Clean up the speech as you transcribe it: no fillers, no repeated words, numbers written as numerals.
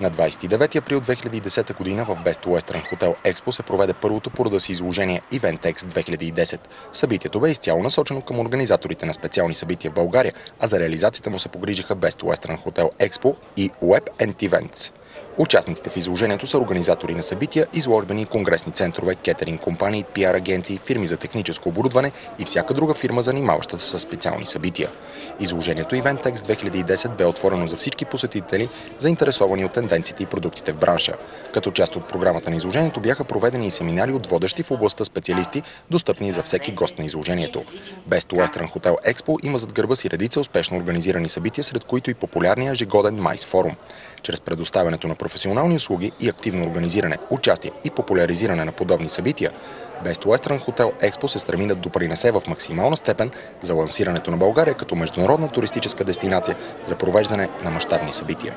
На 29 април 2010 година в Best Western Hotel Expo се проведе първото по рода си изложение EventX 2010. Събитието бе изцяло насочено към организаторите на специални събития в България, а за реализацията му се погрижиха Best Western Hotel Expo и Web and Events. Участниците в изложението са организатори на събития, изложбени и конгресни центрове, кетеринг компании, пиар агенции, фирми за техническо оборудване и всяка друга фирма, занимаваща се с специални събития. Изложението EventX 2010 бе отворено за всички посетители, заинтересовани от тенденциите и продуктите в бранша. Като част от програмата на изложението бяха проведени и семинари от водещи в областта специалисти, достъпни за всеки гост на изложението. Best Western Hotel Expo има зад гърба си редица успешно организирани събития, сред които и популярния ежегоден Майс форум. Чрез предоставянето на професионални услуги и активно организиране, участие и популяризиране на подобни събития, Best Western Hotel Expo се стреми да допринесе в максимална степен за лансирането на България като международна туристическа дестинация за провеждане на мащабни събития.